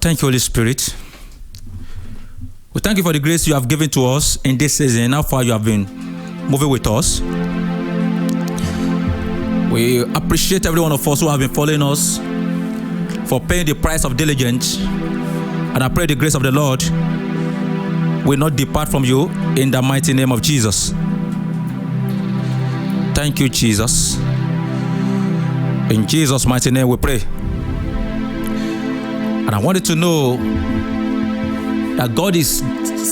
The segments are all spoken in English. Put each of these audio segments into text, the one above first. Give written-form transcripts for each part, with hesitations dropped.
Thank you, Holy Spirit. We thank you for the grace you have given to us in this season. How far you have been moving with us. We appreciate every one of us who have been following us for paying the price of diligence. And I pray the grace of the Lord will not depart from you in the mighty name of Jesus. Thank you, Jesus. In Jesus' mighty name we pray. And I wanted to know that God is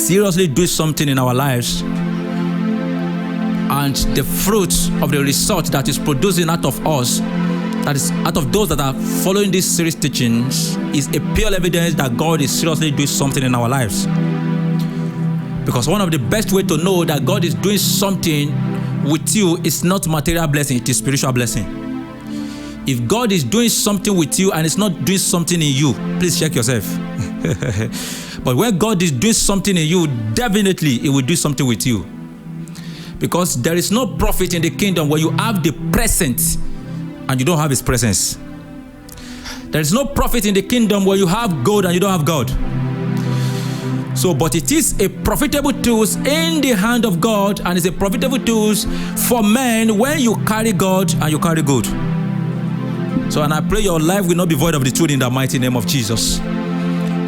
seriously doing something in our lives, and the fruit of the result that is producing out of us, that is out of those that are following this series teachings, is a pure evidence that God is seriously doing something in our lives. Because one of the best way to know that God is doing something with you is not material blessing, it is spiritual blessing. If God is doing something with you and it's not doing something in you, please check yourself. But when God is doing something in you, definitely He will do something with you. Because there is no profit in the kingdom where you have the present and you don't have His presence. There is no profit in the kingdom where you have gold and you don't have God. So, but it is a profitable tool in the hand of God, and it's a profitable tool for men when you carry God and you carry good. So, and I pray your life will not be void of the truth in the mighty name of Jesus.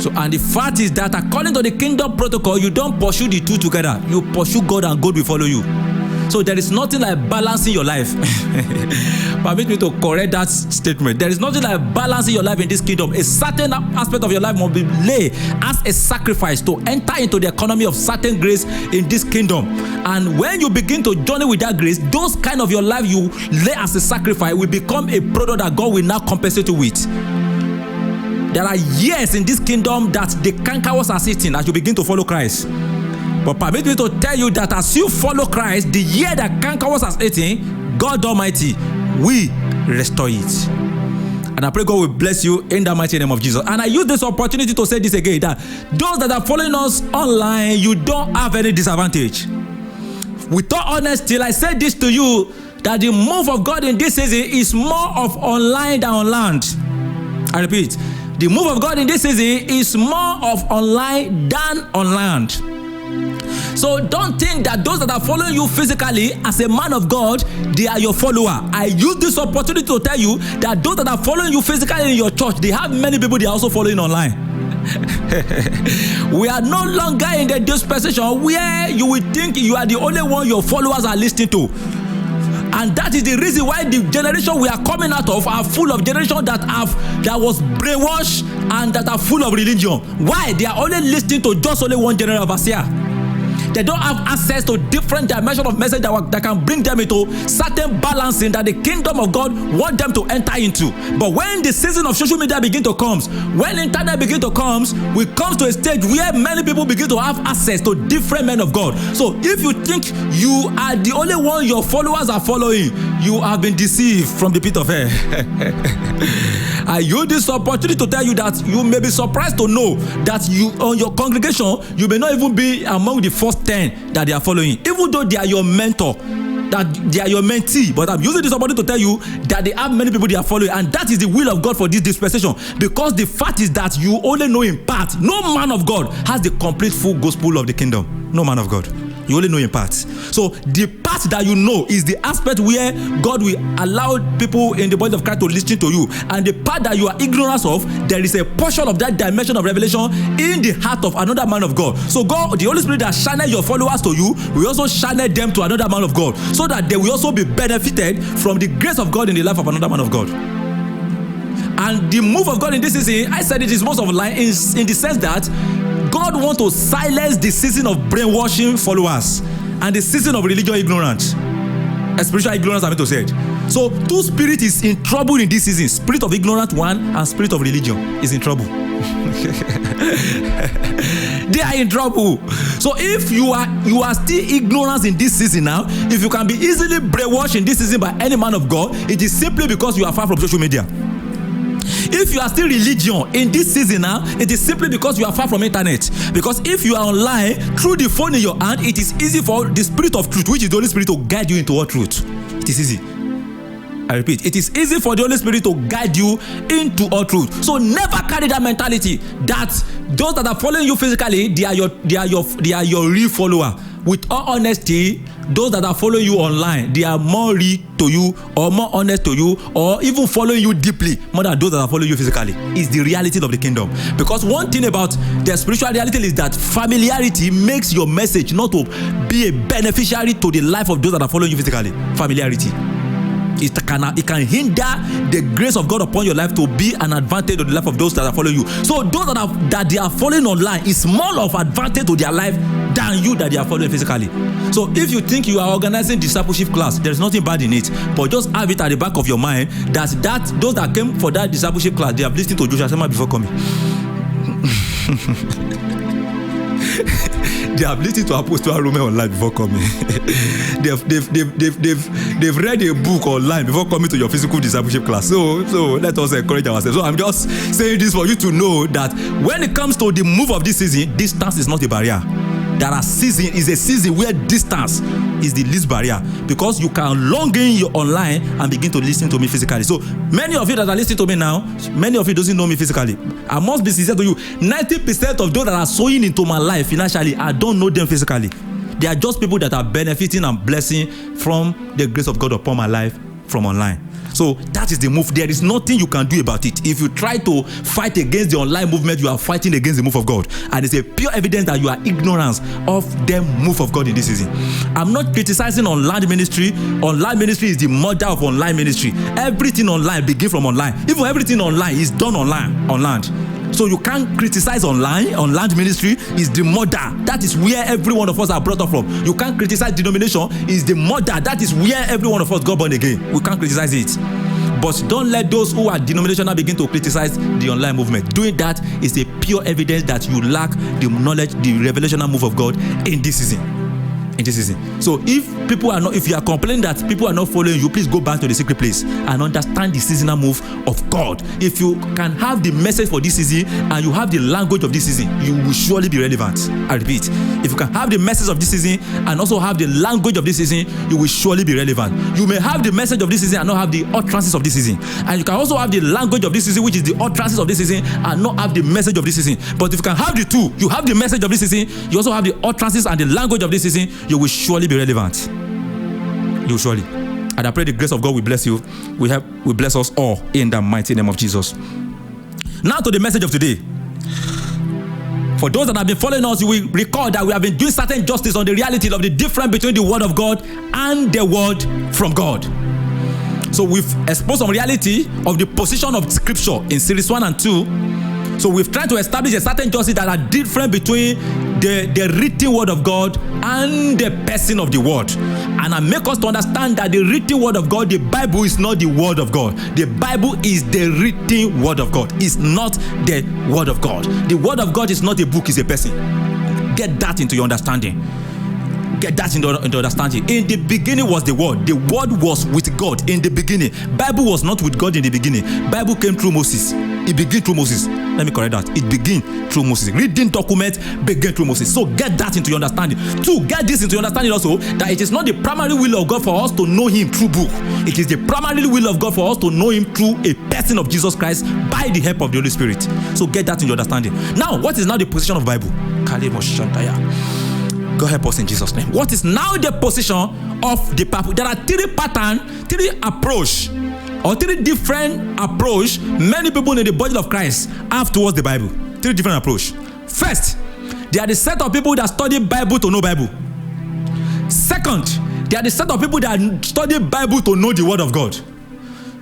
So, and the fact is that according to the kingdom protocol, you don't pursue the two together. You pursue God and God will follow you. So there is nothing like balancing your life. Permit me to correct that statement. There is nothing like balancing your life in this kingdom. A certain aspect of your life must be laid as a sacrifice to enter into the economy of certain grace in this kingdom. And when you begin to journey with that grace, those kind of your life you lay as a sacrifice will become a product that God will now compensate you with. There are years in this kingdom that the cankerworms are sitting as you begin to follow Christ. But permit me to tell you that as you follow Christ, the year that cankerworms are sitting, God Almighty will restore it. And I pray God will bless you in the mighty name of Jesus. And I use this opportunity to say this again, that those that are following us online, you don't have any disadvantage. With all honesty, I said this to you, that the move of God in this season is more of online than on land. I repeat, the move of God in this season is more of online than on land. So don't think that those that are following you physically as a man of God, they are your follower. I use this opportunity to tell you that those that are following you physically in your church, they have many people they are also following online. We are no longer in the dispensation where you will think you are the only one your followers are listening to. And that is the reason why the generation we are coming out of are full of generation that was brainwashed and that are full of religion. Why? They are only listening to just only one general overseer. They don't have access to different dimensions of message that can bring them into certain balancing that the kingdom of God want them to enter into. But when the season of social media begin to come, when internet begin to come, we come to a stage where many people begin to have access to different men of God. So if you think you are the only one your followers are following, you have been deceived from the pit of hell. I use this opportunity to tell you that you may be surprised to know that you on your congregation, you may not even be among the first 10 that they are following, even though they are your mentor, that they are your mentee. But I'm using this opportunity to tell you that they have many people they are following, and that is the will of God for this dispensation. Because the fact is that you only know in part. No man of God has the complete full gospel of the kingdom. No man of God. You only know in part. So the part that you know is the aspect where God will allow people in the body of Christ to listen to you. And the part that you are ignorant of, there is a portion of that dimension of revelation in the heart of another man of God. So God, the Holy Spirit that channel your followers to you, will also channel them to another man of God, so that they will also be benefited from the grace of God in the life of another man of God. And the move of God in this season, I said it is most of life in the sense that God wants to silence the season of brainwashing followers and the season of religious ignorance. Spiritual ignorance, I mean to say it. So two spirits is in trouble in this season. Spirit of ignorance, one, and spirit of religion is in trouble. They are in trouble. So if you are still ignorant in this season now, if you can be easily brainwashed in this season by any man of God, it is simply because you are far from social media. If you are still religion in this season now, it is simply because you are far from internet. Because if you are online through the phone in your hand, it is easy for the spirit of truth, which is the Holy Spirit, to guide you into all truth. It is easy. I repeat, it is easy for the Holy Spirit to guide you into all truth. So never carry that mentality that those that are following you physically, they are your real follower. With all honesty, those that are following you online, they are more real to you or more honest to you or even following you deeply more than those that are following you physically. It's the reality of the kingdom. Because one thing about the spiritual reality is that familiarity makes your message not to be a beneficiary to the life of those that are following you physically. Familiarity. It can hinder the grace of God upon your life to be an advantage to the life of those that are following you. So those that they are following online is more of advantage to their life than you that they are following physically. So if you think you are organizing discipleship class, there's nothing bad in it, but just have it at the back of your mind that those that came for that discipleship class, they have listened to Joshua Selman before coming. They have listened to Apostle Arome online before coming. they've read a book online before coming to your physical discipleship class. So let us encourage ourselves. So I'm just saying this for you to know that when it comes to the move of this season, distance is not a barrier. Is a season where distance is the least barrier, because you can log in your online and begin to listen to me physically. So many of you that are listening to me now, many of you doesn't know me physically. I must be sincere to you. 90% of those that are sowing into my life financially, I don't know them physically. They are just people that are benefiting and blessing from the grace of God upon my life from online. So that is the move. There is nothing you can do about it. If you try to fight against the online movement, you are fighting against the move of God. And it's a pure evidence that you are ignorant of the move of God in this season. I'm not criticizing online ministry. Online ministry is the mother of online ministry. Everything online begins from online. Even everything online is done on land. So you can't criticize online. Online ministry is the mother. That is where every one of us are brought up from. You can't criticize denomination. Is the mother. That is where every one of us got born again. We can't criticize it. But don't let those who are denominational begin to criticize the online movement. Doing that is a pure evidence that you lack the knowledge, the revelational move of God in this season. So if you are complaining that people are not following you, please go back to the secret place and understand the seasonal move of God. If you can have the message for this season and you have the language of this season, you will surely be relevant. I repeat, if you can have the message of this season and also have the language of this season, you will surely be relevant. You may have the message of this season and not have the utterances of this season, and you can also have the language of this season, which is the utterances of this season, and not have the message of this season. But if you can have the two, you have the message of this season, you also have the utterances and the language of this season, you will surely be relevant. You will surely. And I pray the grace of God will bless you. Will bless us all in the mighty name of Jesus. Now to the message of today. For those that have been following us, you will recall that we have been doing certain justice on the reality of the difference between the word of God and the word from God. So we've exposed some reality of the position of scripture in series 1 and 2. So we've tried to establish a certain justice that are different between the written word of God and the person of the word. And I make us to understand that the written word of God, the Bible is not the word of God. The Bible is the written word of God. It's not the word of God. The word of God is not a book, it's a person. Get that into your understanding. Get that into understanding. In the beginning was the word. The word was with God in the beginning. Bible was not with God in the beginning. Bible came through Moses. It began through Moses. Let me correct that. It began through Moses. Reading documents began through Moses. So get that into your understanding. Two, get this into your understanding also, that it is not the primary will of God for us to know him through book. It is the primary will of God for us to know him through a person of Jesus Christ by the help of the Holy Spirit. So get that in your understanding. Now, what is now the position of Bible? God help us in Jesus' name. What is now the position of the Bible? There are three approach, or three different approach many people in the body of Christ have towards the Bible. Three different approach. First, there are the set of people that study Bible to know Bible. Second, there are the set of people that study Bible to know the word of God.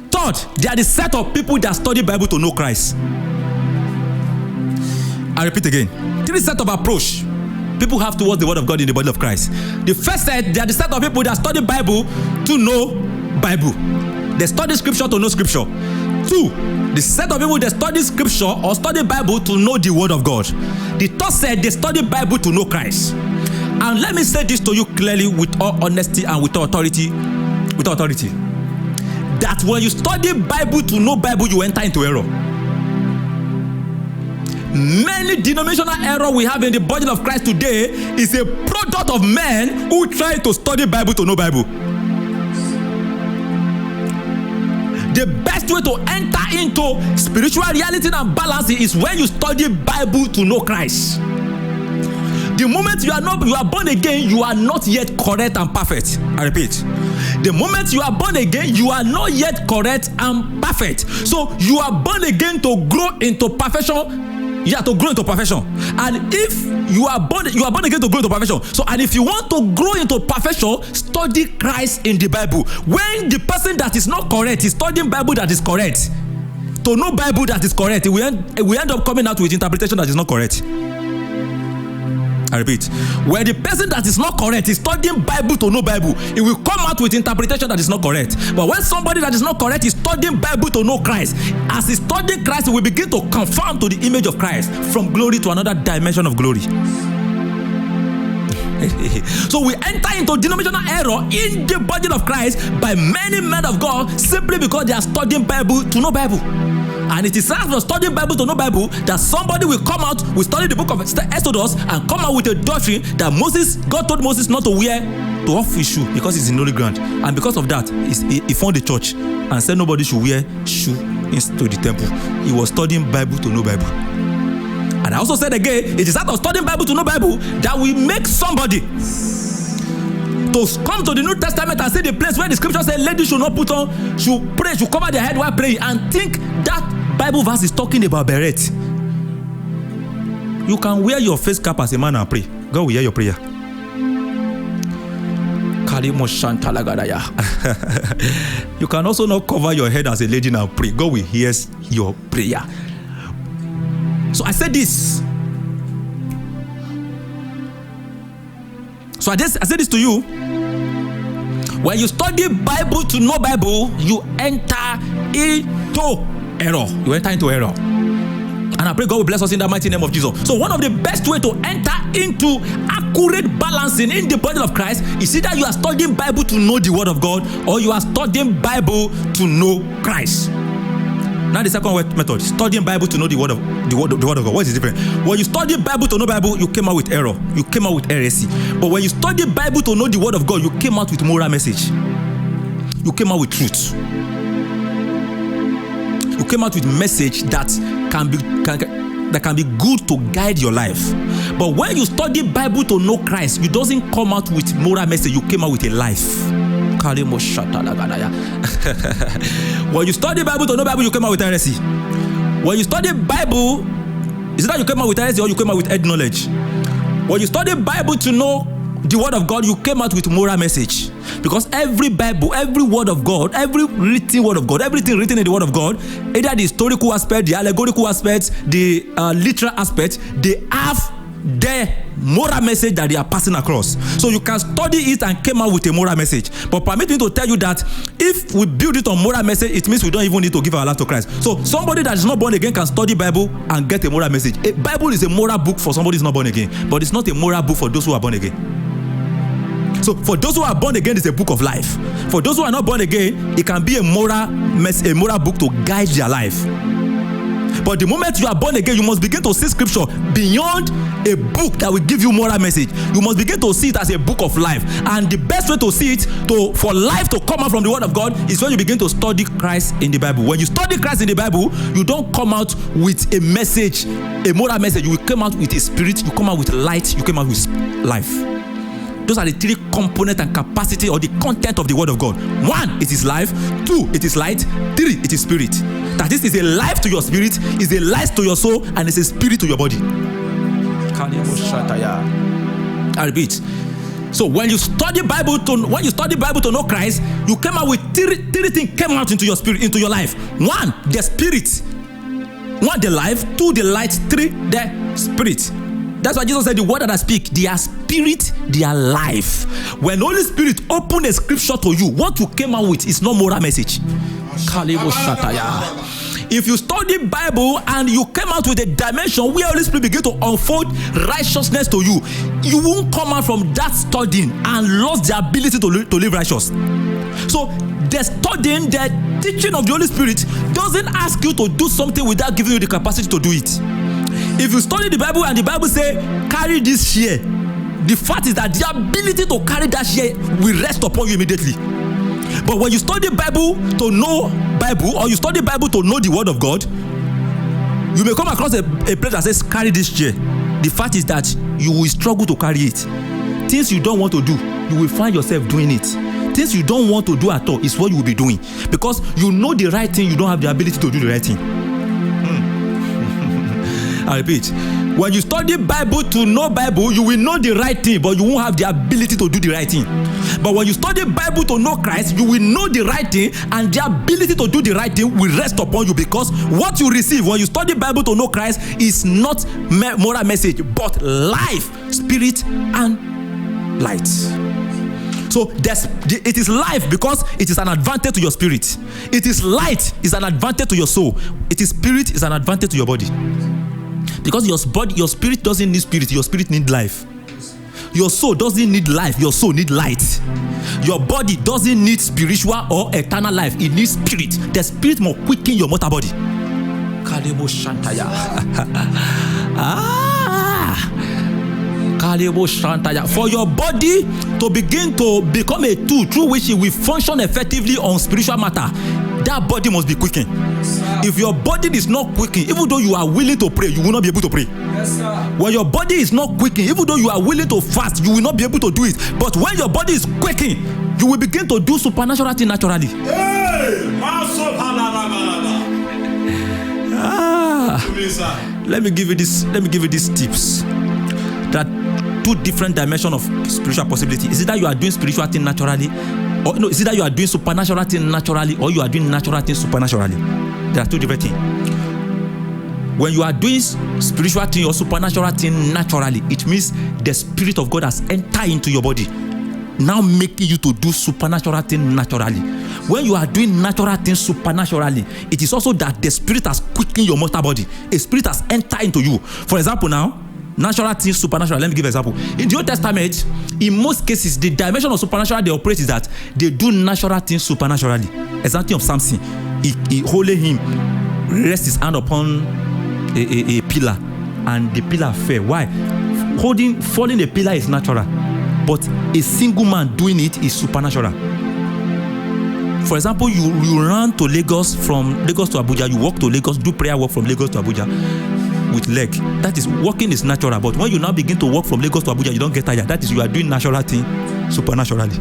Third, there are the set of people that study Bible to know Christ. I repeat again. Three set of approach people have towards the word of God in the body of Christ. The first set, they are the set of people that study Bible to know Bible. They study scripture to know scripture. Two, the set of people that study scripture or study Bible to know the word of God. The third set, they study Bible to know Christ. And let me say this to you clearly with all honesty and with authority. That when you study Bible to know Bible, you enter into error. Many denominational error we have in the body of Christ today is a product of men who try to study Bible to know Bible. The best way to enter into spiritual reality and balance is when you study Bible to know Christ. The moment you are born again, you are not yet correct and perfect. I repeat. The moment you are born again, you are not yet correct and perfect. So you are born again to grow into perfection. Yeah, to grow into perfection. And if you are born again to grow into perfection. So, and if you want to grow into perfection, study Christ in the Bible. When the person that is not correct is studying Bible that is correct, to know Bible that is correct, we end up coming out with interpretation that is not correct. I repeat, where the person that is not correct is studying Bible to know Bible, it will come out with interpretation that is not correct. But when somebody that is not correct is studying Bible to know Christ, as he studying Christ, he will begin to conform to the image of Christ from glory to another dimension of glory. So we enter into denominational error in the body of Christ by many men of God simply because they are studying Bible to know Bible. And it is after studying Bible to know Bible that somebody will come out, will study the book of Exodus and come out with a doctrine that God told Moses not to wear to off his shoe because it's in holy ground. And because of that, he found the church and said nobody should wear shoe into the temple. He was studying Bible to know Bible. And I also said again, it is out of studying Bible to know Bible that we make somebody to come to the New Testament and see the place where the scripture says ladies should not put on, should pray, should cover their head while praying, and think that Bible verse is talking about beret. You can wear your face cap as a man and pray. God will hear your prayer. You can also not cover your head as a lady and pray. God will hear your prayer. So I said this. So I said this to you. When you study Bible to know Bible, you enter into error. You enter into error. And I pray God will bless us in the mighty name of Jesus. So one of the best way to enter into accurate balancing in the body of Christ is either you are studying Bible to know the word of God or you are studying Bible to know Christ. Now the second method, studying Bible to know the word of God. What is the difference? When you study Bible to know Bible, you came out with error. You came out with heresy. But when you study Bible to know the word of God, you came out with moral message. You came out with truth. You came out with message that can be good to guide your life. But when you study Bible to know Christ, you doesn't come out with moral message. You came out with a life. When you study Bible to know Bible, you came out with heresy. When you study Bible, is it that you came out with heresy or you came out with head knowledge? When you study Bible to know the word of God, you came out with moral message. Because every Bible, every word of God, every written word of God, everything written in the word of God, either the historical aspect, the allegorical aspect, the literal aspect, they have their moral message that they are passing across. So you can study it and came out with a moral message. But permit me to tell you that if we build it on moral message, it means we don't even need to give our life to Christ. So somebody that is not born again can study Bible and get a moral message. A Bible is a moral book for somebody who is not born again, but it's not a moral book for those who are born again. So for those who are born again, it's a book of life. For those who are not born again, it can be a moral book to guide their life. But the moment you are born again, you must begin to see scripture beyond a book that will give you moral message. You must begin to see it as a book of life. And the best way to see it, for life to come out from the word of God, is when you begin to study Christ in the Bible. When you study Christ in the Bible, you don't come out with a message, a moral message. You will come out with a spirit, you come out with light, you come out with life. Those are the three components and capacity or the content of the word of God. 1, it is life. 2, it is light. 3, it is spirit. That this is a life to your spirit, is a life to your soul, and it's a spirit to your body. I repeat. So when you study Bible to know Christ, you came out with three things came out into your spirit, into your life. 1, the spirit. 1, the life. 2, the light. 3, the spirit. That's why Jesus said the word that I speak, they are spirit, they are life. When the Holy Spirit opened a scripture to you, what you came out with is no moral message. If you study Bible and you came out with a dimension where Holy Spirit begin to unfold righteousness to you, you won't come out from that studying and lost the ability to live righteous. So the studying, the teaching of the Holy Spirit doesn't ask you to do something without giving you the capacity to do it. If you study the Bible and the Bible say carry this share, the fact is that the ability to carry that share will rest upon you immediately. But when you study Bible to know Bible, or you study Bible to know the word of God, you may come across a place that says carry this chair. The fact is that you will struggle to carry it. Things you don't want to do, you will find yourself doing it. Things you don't want to do at all is what you will be doing, because you know the right thing, you don't have the ability to do the right thing. I repeat, when you study Bible to know Bible, you will know the right thing, but you won't have the ability to do the right thing. But when you study Bible to know Christ, you will know the right thing, and the ability to do the right thing will rest upon you, because what you receive when you study Bible to know Christ is not moral message, but life, spirit, and light. So it is life because it is an advantage to your spirit. It is light is an advantage to your soul. It is spirit is an advantage to your body. Because your spirit doesn't need spirit, your spirit needs life. Your soul doesn't need life, your soul needs light. Your body doesn't need spiritual or eternal life, it needs spirit. The spirit must quicken your mortal body. Kalebo Shantaya. Kalebo Shantaya. For your body to begin to become a tool through which it will function effectively on spiritual matter, that body must be quickened. If your body is not quickened, even though you are willing to pray, you will not be able to pray. Yes, sir. When your body is not quickened, even though you are willing to fast, you will not be able to do it. But when your body is quickened, you will begin to do supernatural things naturally. Hey! Let me give you these tips. There are two different dimensions of spiritual possibility. Is it that you are doing spiritual things naturally? Or no, is it that you are doing supernatural things naturally, or you are doing natural things supernaturally? There are two different things. When you are doing spiritual thing or supernatural thing naturally, it means the Spirit of God has entered into your body, now making you to do supernatural thing naturally. When you are doing natural things supernaturally, it is also that the Spirit has quickened your mortal body. A spirit has entered into you. For example, now, natural things, supernatural. Let me give an example. In the Old Testament, in most cases, the dimension of supernatural they operate is that they do natural things supernaturally. Example of Samson, he holding him, rest his hand upon a pillar, and the pillar fell. Why? Falling a pillar is natural, but a single man doing it is supernatural. For example, you run to Lagos, from Lagos to Abuja, you walk to Lagos, do prayer work from Lagos to Abuja with leg. That is, walking is natural, but when you now begin to walk from Lagos to Abuja, you don't get tired. That is, you are doing natural thing supernaturally.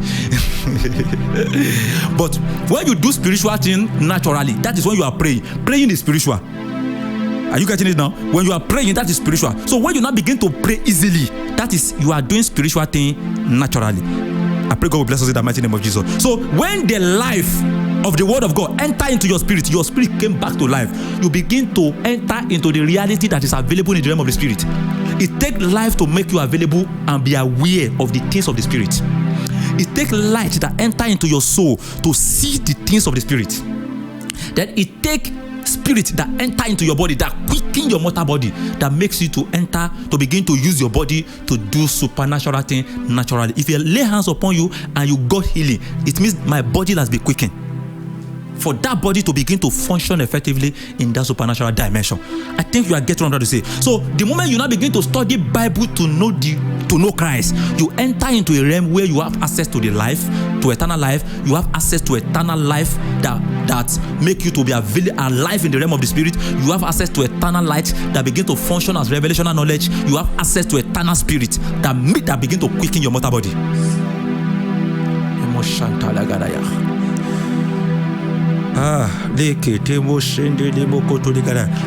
But when you do spiritual thing naturally, that is when you are praying. Praying is spiritual. Are you getting it now? When you are praying, that is spiritual. So when you now begin to pray easily, that is, you are doing spiritual thing naturally. I pray God will bless us in the mighty name of Jesus. So when the life of the word of God enter into your spirit came back to life. You begin to enter into the reality that is available in the realm of the spirit. It takes life to make you available and be aware of the things of the spirit. It takes light that enter into your soul to see the things of the spirit. Then it takes spirit that enter into your body, that quicken your mortal body, that makes you to enter, to begin to use your body to do supernatural thing naturally. If you lay hands upon you and you got healing, it means my body has been quickened. For that body to begin to function effectively in that supernatural dimension. I think you are getting what I'm trying to say. So the moment you now begin to study Bible to know Christ, you enter into a realm where you have access to the life, to eternal life. You have access to eternal life that make you to be alive in the realm of the spirit. You have access to eternal light that begin to function as revelational knowledge. You have access to eternal spirit that begin to quicken your mortal body.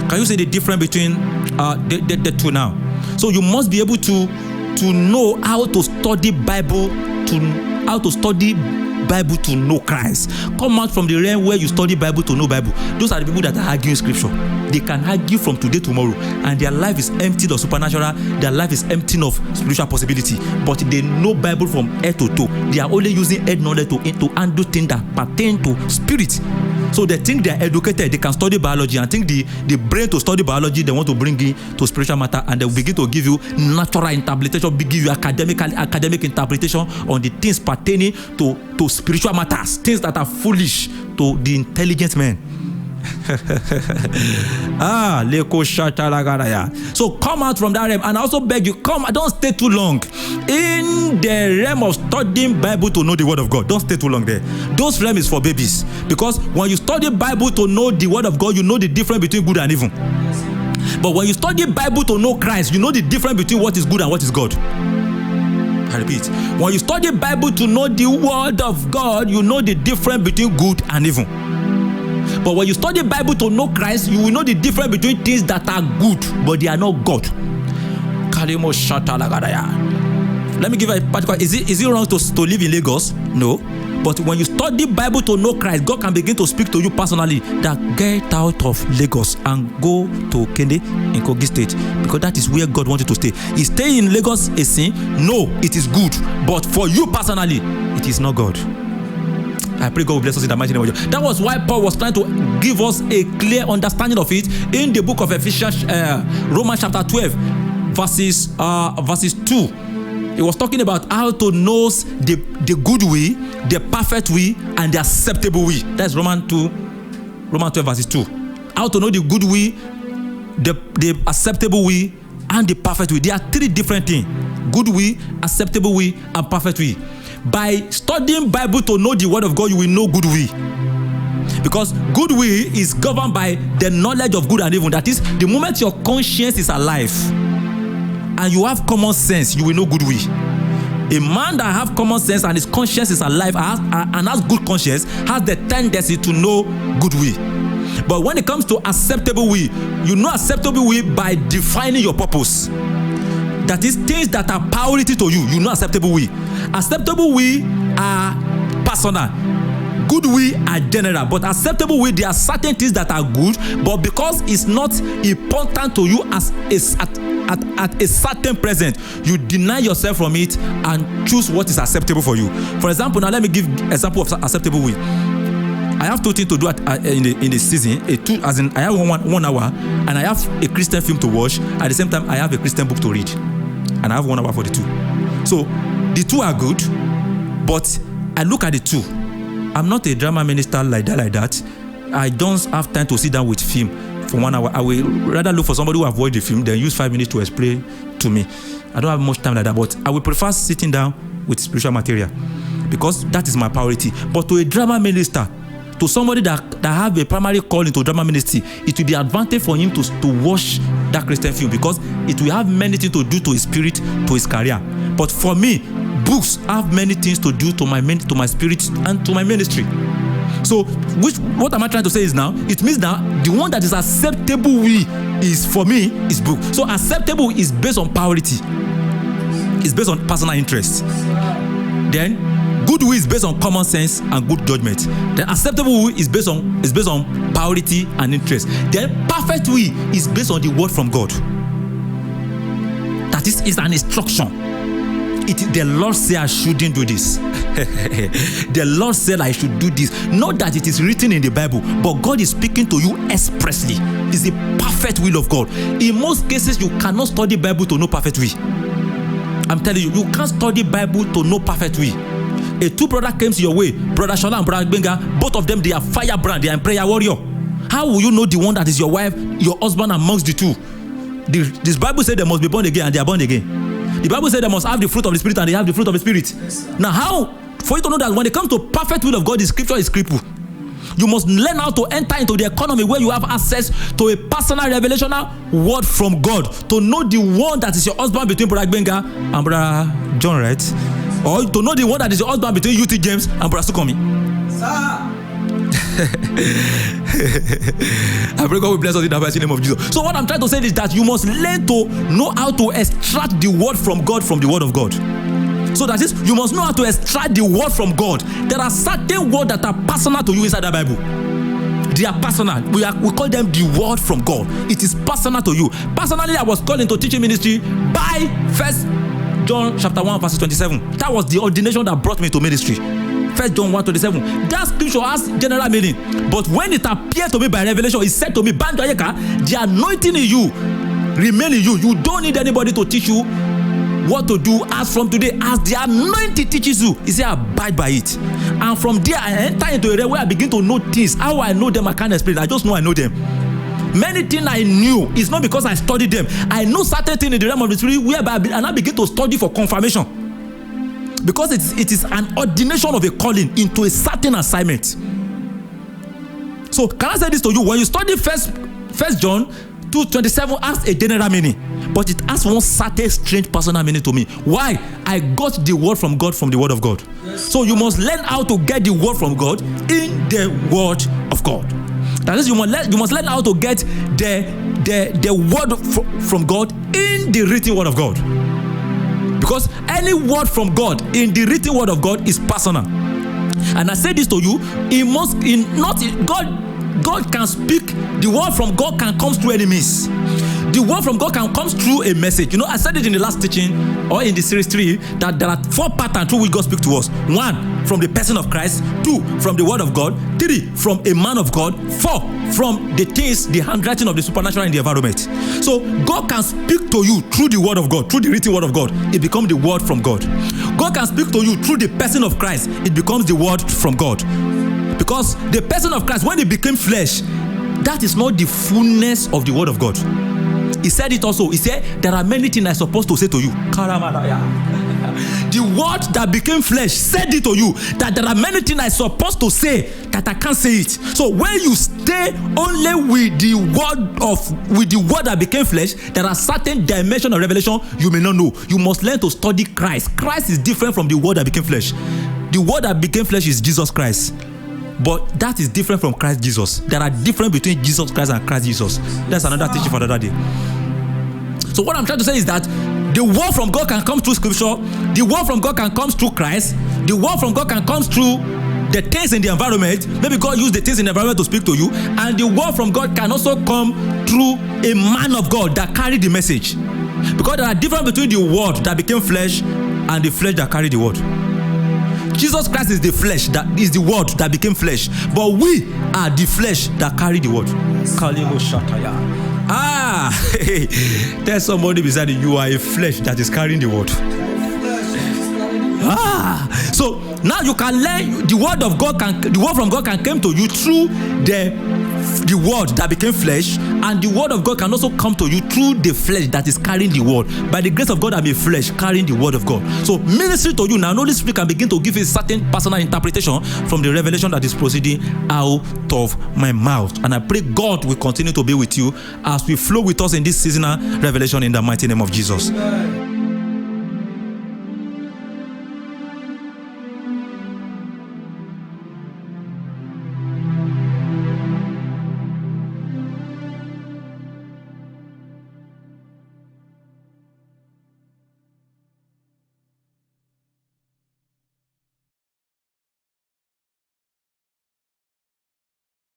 Can you see the difference between the two now? So you must be able to know how to study Bible, to know Christ. Come out from the realm where you study Bible to know Bible. Those are the people that are arguing scripture. They can argue from today to tomorrow, and their life is emptied of supernatural. Their life is emptied of spiritual possibility. But they know Bible from head to toe. They are only using head knowledge to handle things that pertain to spirit. So they think they are educated, they can study biology, and think the brain to study biology, they want to bring it to spiritual matter, and they will begin to give you natural interpretation, give you academic interpretation on the things pertaining to spiritual matters, things that are foolish to the intelligent man. So come out from that realm, and I also beg you, don't stay too long in the realm of studying Bible to know the word of God. Don't stay too long there. Those realm is for babies, because when you study Bible to know the word of God, you know the difference between good and evil. But when you study Bible to know Christ, you know the difference between what is good and what is God. I repeat, when you study Bible to know the word of God, you know the difference between good and evil. But when you study Bible to know Christ, you will know the difference between things that are good, but they are not God. Let me give you a particular. Is it wrong to live in Lagos? No. But when you study Bible to know Christ, God can begin to speak to you personally that get out of Lagos and go to Kende in Kogi State, because that is where God wants you to stay. Is staying in Lagos a sin? No, it is good. But for you personally, it is not God. I pray God will bless us in the mighty name of Jesus. That was why Paul was trying to give us a clear understanding of it in the book of Ephesians, Romans chapter 12, verses 2. He was talking about how to know the good way, the perfect way, and the acceptable way. That's Romans 12, verses 2. How to know the good way, the acceptable way, and the perfect way. There are three different things: good way, acceptable way, and perfect way. By studying Bible to know the word of God, you will know good way. Because good way is governed by the knowledge of good and evil. That is, the moment your conscience is alive and you have common sense, you will know good way. A man that have common sense and his conscience is alive and has good conscience has the tendency to know good way. But when it comes to acceptable way, you know acceptable way by defining your purpose. That is, things that are priority to you, you know acceptable way. Acceptable way are personal. Good way are general. But acceptable way, there are certain things that are good, but because it's not important to you at a certain present, you deny yourself from it and choose what is acceptable for you. For example, now let me give example of acceptable way. I have two things to do in the season. I have 1 hour, and I have a Christian film to watch. At the same time, I have a Christian book to read, and I have 1 hour for the two. So the two are good, but I look at the two. I'm not a drama minister like that. I don't have time to sit down with film for 1 hour. I will rather look for somebody who have watched the film, then use 5 minutes to explain to me. I don't have much time like that, but I will prefer sitting down with spiritual material, because that is my priority. But to a drama minister, to somebody that have a primary call into drama ministry, it will be advantage for him to watch that Christian film, because it will have many things to do to his spirit, to his career. But for me, books have many things to do to my spirit and to my ministry. So what am I trying to say is now, it means now the one that is acceptable way is, for me, is book. So acceptable is based on priority. It's based on personal interest. Then good way is based on common sense and good judgment. Then acceptable way is based on priority and interest. Then perfect way is based on the word from God. That is an instruction. The Lord said I shouldn't do this. The Lord said I should do this. Not that it is written in the Bible, but God is speaking to you expressly. It's the perfect will of God. In most cases, you cannot study Bible to know perfect will. I'm telling you, you can't study Bible to know perfect will. A two brother came to your way, Brother Shola and Brother Benga. Both of them, they are firebrand, they are prayer warrior. How will you know the one that is your wife, your husband amongst the two? This Bible said they must be born again, and they are born again. The Bible said they must have the fruit of the Spirit, and they have the fruit of the Spirit. Yes, now, how for you to know that when it comes to perfect will of God, the scripture is crippled. You must learn how to enter into the economy where you have access to a personal revelational word from God, to know the one that is your husband between Brother Benga and Brother John, right? Or to know the one that is your husband between UT James and Brother Sukomi. Sir. I pray God will bless us in the mighty name of Jesus. So what I'm trying to say is that you must learn to know how to extract the word from God from the word of God. So that is, you must know how to extract the word from God. There are certain words that are personal to you inside the Bible. They are personal. We call them the word from God. It is personal to you. Personally, I was called into teaching ministry by 1 John chapter 1 verse 27. That was the ordination that brought me to ministry. 1 John 1:27. That scripture has general meaning, but when it appeared to me by revelation, it said to me, Banjo Ayeka, the anointing in you remain in you. You don't need anybody to teach you what to do as from today, as the anointing teaches you. He said, abide by it. And from there, I enter into a area where I begin to know things. How I know them, I can't explain. I just know I know them. Many things I knew, it's not because I studied them. I know certain things in the realm of the spirit whereby I begin to study for confirmation. Because it is an ordination of a calling into a certain assignment. So can I say this to you? When you study First John 2:27 has a general meaning, but it has one certain strange personal meaning to me. Why? I got the word from God from the word of God. Yes. So you must learn how to get the word from God in the word of God. That is, you must learn how to get the word from God in the written word of God. Because any word from God in the written word of God is personal. And I say this to you, God can speak. The word from God can come through any means. The word from God can come through a message. You know, I said it in the last teaching or in the series 3 that there are 4 patterns through which God speaks to us. 1, from the person of Christ. 2, from the word of God. 3, from a man of God. 4, from the things, the handwriting of the supernatural in the environment. So God can speak to you through the word of God, through the written word of God. It becomes the word from God. God can speak to you through the person of Christ. It becomes the word from God. Because the person of Christ, when he became flesh, that is not the fullness of the word of God. He said it also. He said, there are many things I'm supposed to say to you. The word that became flesh said it to you, that there are many things I'm supposed to say that I can't say it. So when you stay only with the word that became flesh, there are certain dimensions of revelation you may not know. You must learn to study Christ. Christ is different from the word that became flesh. The word that became flesh is Jesus Christ. But that is different from Christ Jesus. There are differences between Jesus Christ and Christ Jesus. That's another teaching for another day. So what I'm trying to say is that the word from God can come through scripture. The word from God can come through Christ. The word from God can come through the things in the environment. Maybe God used the things in the environment to speak to you. And the word from God can also come through a man of God that carried the message. Because there are differences between the word that became flesh and the flesh that carried the word. Jesus Christ is the flesh, that is the word that became flesh. But we are the flesh that carry the word. Tell somebody beside you, you are a flesh that is carrying the word. So now you can learn the word of God. The word from God can come to you through the word that became flesh, and the word of God can also come to you through the flesh that is carrying the word. By the grace of God, I'm a flesh carrying the word of God. So ministry to you now, Holy Spirit can begin to give a certain personal interpretation from the revelation that is proceeding out of my mouth. And I pray God will continue to be with you as we flow with us in this seasonal revelation in the mighty name of Jesus. Amen.